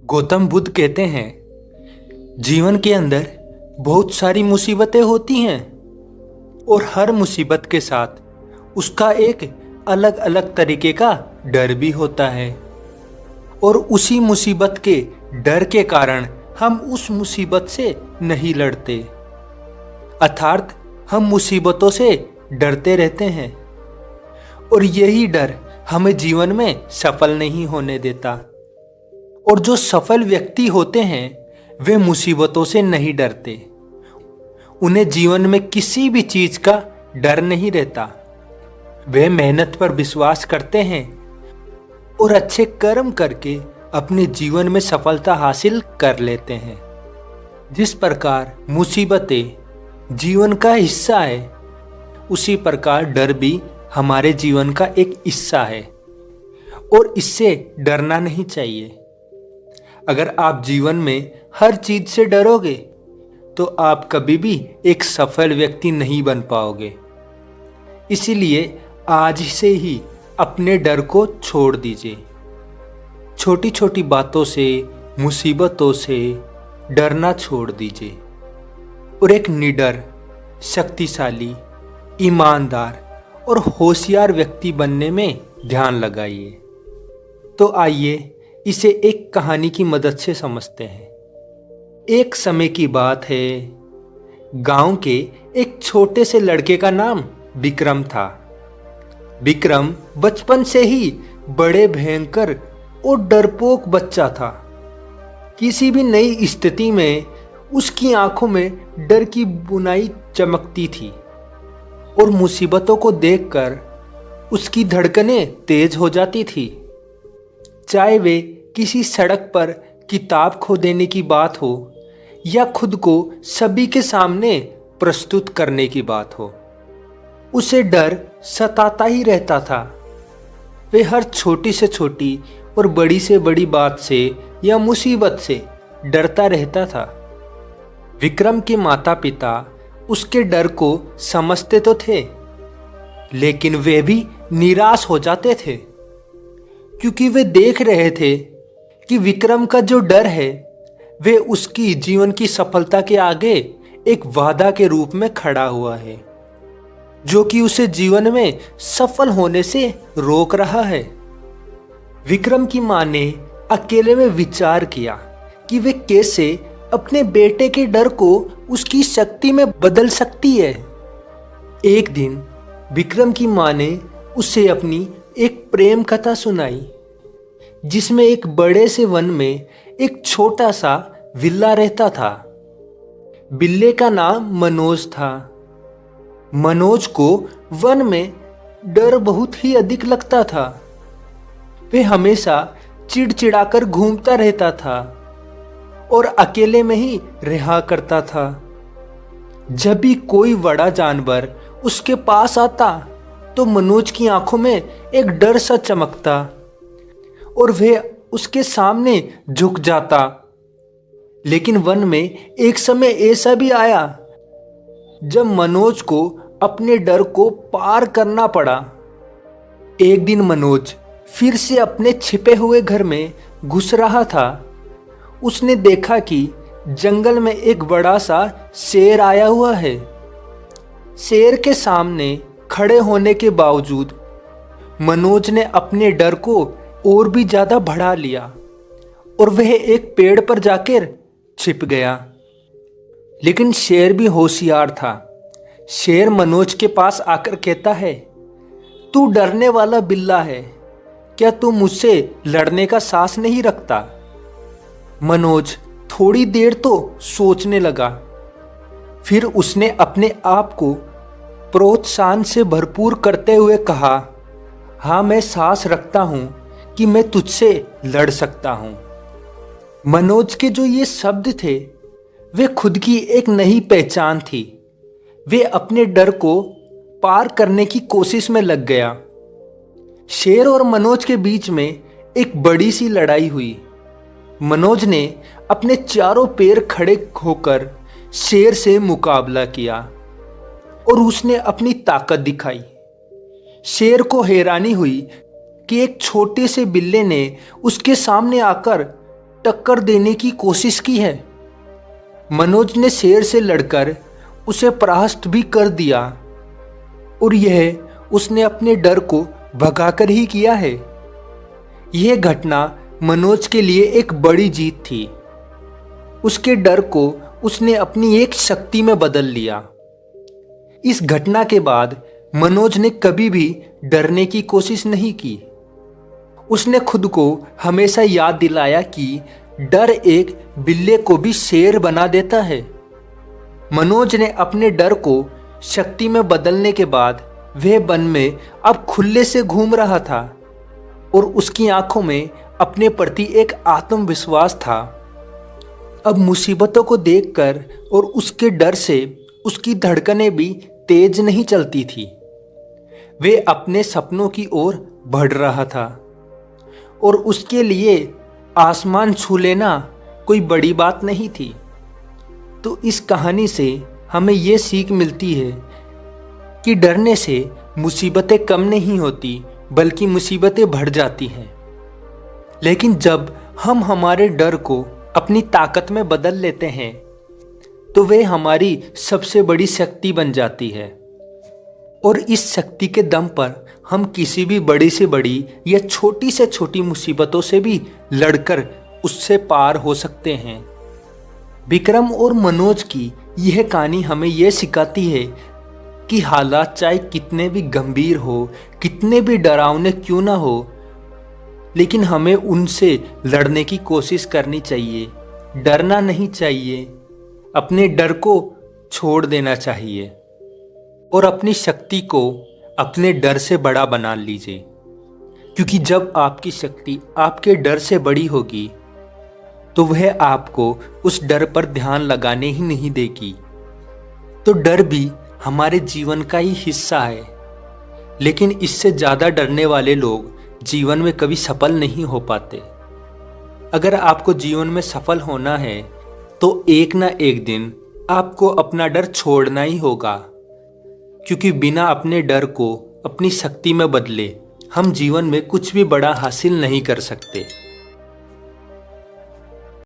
गौतम बुद्ध कहते हैं जीवन के अंदर बहुत सारी मुसीबतें होती हैं और हर मुसीबत के साथ उसका एक अलग अलग तरीके का डर भी होता है और उसी मुसीबत के डर के कारण हम उस मुसीबत से नहीं लड़ते, अर्थात हम मुसीबतों से डरते रहते हैं और यही डर हमें जीवन में सफल नहीं होने देता। और जो सफल व्यक्ति होते हैं वे मुसीबतों से नहीं डरते, उन्हें जीवन में किसी भी चीज का डर नहीं रहता। वे मेहनत पर विश्वास करते हैं और अच्छे कर्म करके अपने जीवन में सफलता हासिल कर लेते हैं। जिस प्रकार मुसीबतें जीवन का हिस्सा है, उसी प्रकार डर भी हमारे जीवन का एक हिस्सा है और इससे डरना नहीं चाहिए। अगर आप जीवन में हर चीज से डरोगे तो आप कभी भी एक सफल व्यक्ति नहीं बन पाओगे। इसीलिए आज से ही अपने डर को छोड़ दीजिए। छोटी छोटी बातों से, मुसीबतों से डरना छोड़ दीजिए और एक निडर, शक्तिशाली, ईमानदार और होशियार व्यक्ति बनने में ध्यान लगाइए। तो आइए इसे एक कहानी की मदद से समझते हैं। एक समय की बात है, गांव के एक छोटे से लड़के का नाम विक्रम था। विक्रम बचपन से ही बड़े भयंकर और डरपोक बच्चा था। किसी भी नई स्थिति में उसकी आंखों में डर की बुनाई चमकती थी और मुसीबतों को देखकर उसकी धड़कनें तेज हो जाती थी। चाहे वे किसी सड़क पर किताब खो देने की बात हो या खुद को सभी के सामने प्रस्तुत करने की बात हो, उसे डर सताता ही रहता था। वे हर छोटी से छोटी और बड़ी से बड़ी बात से या मुसीबत से डरता रहता था। विक्रम के माता पिता उसके डर को समझते तो थे, लेकिन वे भी निराश हो जाते थे क्योंकि वे देख रहे थे कि विक्रम का जो डर है वे उसकी जीवन की सफलता के आगे एक वादा के रूप में खड़ा हुआ है, जो कि उसे जीवन में सफल होने से रोक रहा है। विक्रम की मां ने अकेले में विचार किया कि वे कैसे अपने बेटे के डर को उसकी शक्ति में बदल सकती है। एक दिन विक्रम की मां ने उसे अपनी एक प्रेम कथा सुनाई, जिसमें एक बड़े से वन में एक छोटा सा बिल्ला रहता था। बिल्ले का नाम मनोज था। मनोज को वन में डर बहुत ही अधिक लगता था। वे हमेशा चिड़चिड़ाकर घूमता रहता था और अकेले में ही रहा करता था। जब भी कोई बड़ा जानवर उसके पास आता तो मनोज की आंखों में एक डर सा चमकता और वह उसके सामने झुक जाता। लेकिन वन में एक समय ऐसा भी आया जब मनोज को अपने डर को पार करना पड़ा। एक दिन मनोज फिर से अपने छिपे हुए घर में घुस रहा था। उसने देखा कि जंगल में एक बड़ा सा शेर आया हुआ है। शेर के सामने खड़े होने के बावजूद मनोज ने अपने डर को और भी ज्यादा बढ़ा लिया और वह एक पेड़ पर जाकर छिप गया। लेकिन शेर भी होशियार था। शेर मनोज के पास आकर कहता है, तू डरने वाला बिल्ला है, क्या तू मुझसे लड़ने का साहस नहीं रखता? मनोज थोड़ी देर तो सोचने लगा, फिर उसने अपने आप को प्रोत्साहन से भरपूर करते हुए कहा, हाँ मैं साहस रखता हूं कि मैं तुझसे लड़ सकता हूं। मनोज के जो ये शब्द थे वे खुद की एक नई पहचान थी। वे अपने डर को पार करने की कोशिश में लग गया। शेर और मनोज के बीच में एक बड़ी सी लड़ाई हुई। मनोज ने अपने चारों पैर खड़े होकर शेर से मुकाबला किया और उसने अपनी ताकत दिखाई। शेर को हैरानी हुई कि एक छोटे से बिल्ले ने उसके सामने आकर टक्कर देने की कोशिश की है। मनोज ने शेर से लड़कर उसे परास्त भी कर दिया और यह उसने अपने डर को भगाकर ही किया है। यह घटना मनोज के लिए एक बड़ी जीत थी। उसके डर को उसने अपनी एक शक्ति में बदल लिया। इस घटना के बाद मनोज ने कभी भी डरने की कोशिश नहीं की। उसने खुद को हमेशा याद दिलाया कि डर एक बिल्ले को भी शेर बना देता है। मनोज ने अपने डर को शक्ति में बदलने के बाद वह वन में अब खुले से घूम रहा था और उसकी आंखों में अपने प्रति एक आत्मविश्वास था। अब मुसीबतों को देखकर और उसके डर से उसकी धड़कनें भी तेज नहीं चलती थी। वे अपने सपनों की ओर बढ़ रहा था और उसके लिए आसमान छू लेना कोई बड़ी बात नहीं थी। तो इस कहानी से हमें ये सीख मिलती है कि डरने से मुसीबतें कम नहीं होती बल्कि मुसीबतें बढ़ जाती हैं। लेकिन जब हम हमारे डर को अपनी ताकत में बदल लेते हैं तो वे हमारी सबसे बड़ी शक्ति बन जाती है और इस शक्ति के दम पर हम किसी भी बड़ी से बड़ी या छोटी से छोटी मुसीबतों से भी लड़कर उससे पार हो सकते हैं। विक्रम और मनोज की यह कहानी हमें यह सिखाती है कि हालात चाहे कितने भी गंभीर हो, कितने भी डरावने क्यों ना हो, लेकिन हमें उनसे लड़ने की कोशिश करनी चाहिए। डरना नहीं चाहिए, अपने डर को छोड़ देना चाहिए और अपनी शक्ति को अपने डर से बड़ा बना लीजिए, क्योंकि जब आपकी शक्ति आपके डर से बड़ी होगी तो वह आपको उस डर पर ध्यान लगाने ही नहीं देगी। तो डर भी हमारे जीवन का ही हिस्सा है, लेकिन इससे ज़्यादा डरने वाले लोग जीवन में कभी सफल नहीं हो पाते। अगर आपको जीवन में सफल होना है तो एक ना एक दिन आपको अपना डर छोड़ना ही होगा, क्योंकि बिना अपने डर को अपनी शक्ति में बदले हम जीवन में कुछ भी बड़ा हासिल नहीं कर सकते।